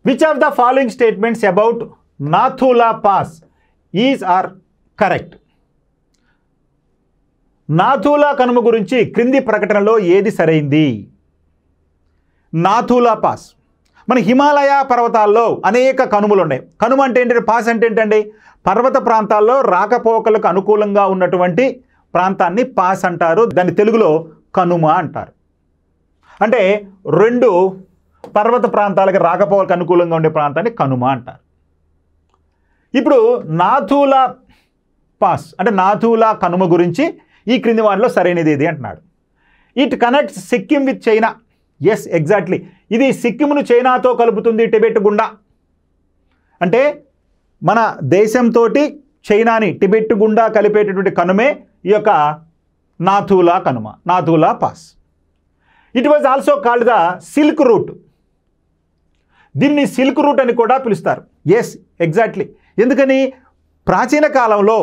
Which of the following statements about Nathu La pass is are correct? Nathu La కనుమ గురించి క్రింది ప్రకటనలో ఏది సరైంది? నాథూలా పాస్, మన హిమాలయ పర్వతాల్లో అనేక కనుమలు ఉన్నాయి. కనుమ అంటే ఏంటంటే, పాస్ అంటే ఏంటండి? పర్వత ప్రాంతాల్లో రాకపోకలకు అనుకూలంగా ఉన్నటువంటి ప్రాంతాన్ని పాస్ అంటారు. దాన్ని తెలుగులో కనుమ అంటారు. అంటే రెండు పర్వత ప్రాంతాలకు రాకపోకలకు అనుకూలంగా ఉండే ప్రాంతాన్ని కనుమ అంటారు. ఇప్పుడు నాథూలా పాస్ అంటే నాథూలా కనుమ గురించి ఈ క్రింది వాటిలో సరైనది ఏది అంటున్నాడు. It connects Sikkim with China. Yes, exactly. ఇది సిక్కింను చైనాతో కలుపుతుంది టిబెట్ గుండా. అంటే మన దేశంతో చైనాని టిబెట్ గుండా కలిపేటటువంటి కనుమే ఈ యొక్క నాథూలా కనుమ, Nathu La pass. It was also called the silk route. దీన్ని సిల్క్ రూట్ అని కూడా పిలుస్తారు. Yes, exactly. ఎందుకని? ప్రాచీన కాలంలో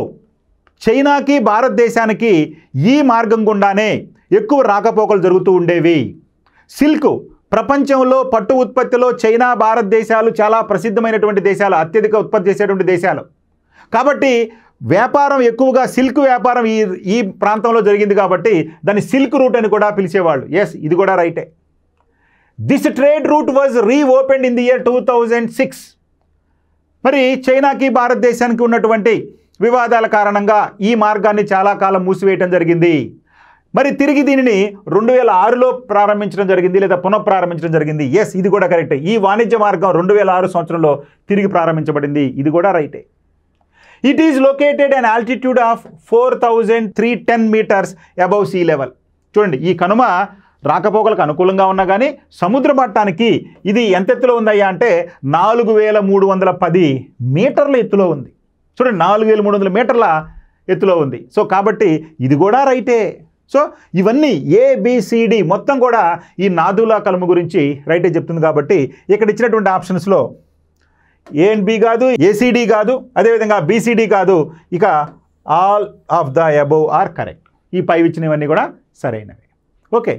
చైనాకి భారతదేశానికి ఈ మార్గం గుండానే ఎక్కువ రాకపోకలు జరుగుతూ ఉండేవి. సిల్క్ ప్రపంచంలో పట్టు ఉత్పత్తిలో చైనా భారతదేశాలు చాలా ప్రసిద్ధమైనటువంటి దేశాలు, అత్యధిక ఉత్పత్తి చేసేటువంటి దేశాలు. కాబట్టి వ్యాపారం ఎక్కువగా సిల్క్ వ్యాపారం ఈ ప్రాంతంలో జరిగింది కాబట్టి దాన్ని సిల్క్ రూట్ అని కూడా పిలిచేవాళ్ళు. ఎస్, ఇది కూడా రైటే. This trade route was reopened in the year 2006. మరి చైనాకి భారతదేశానికి ఉన్నటువంటి వివాదాల కారణంగా ఈ మార్గాన్ని చాలా కాలం మూసివేయటం జరిగింది. మరి తిరిగి దీనిని 2006లో ప్రారంభించడం జరిగింది, లేదా పునఃప్రారంభించడం జరిగింది. ఎస్, ఇది కూడా కరెక్టే. ఈ వాణిజ్య మార్గం 2006 సంవత్సరంలో తిరిగి ప్రారంభించబడింది. ఇది కూడా రైటే. It is located on altitude of 4310 metres above sea level. చూడండి, ఈ కనుమ రాకపోకలకు అనుకూలంగా ఉన్నా కానీ సముద్ర మట్టానికి ఇది ఎంత ఎత్తులో ఉందయ్యా అంటే 4310 మీటర్ల ఎత్తులో ఉంది. చూడండి, 4300 మీటర్ల ఎత్తులో ఉంది. సో కాబట్టి ఇది కూడా రైటే. సో ఇవన్నీ ఏబిసిడి మొత్తం కూడా ఈ నాథూలా కనుమ గురించి రైటే చెప్తుంది. కాబట్టి ఇక్కడ ఇచ్చినటువంటి ఆప్షన్స్లో ఏ అండ్ బి కాదు, ఏసీడీ కాదు, అదేవిధంగా బీసీడీ కాదు. ఇక all of the above are correct. ఈ పై ఇచ్చినవన్నీ కూడా సరైనవి. ఓకే.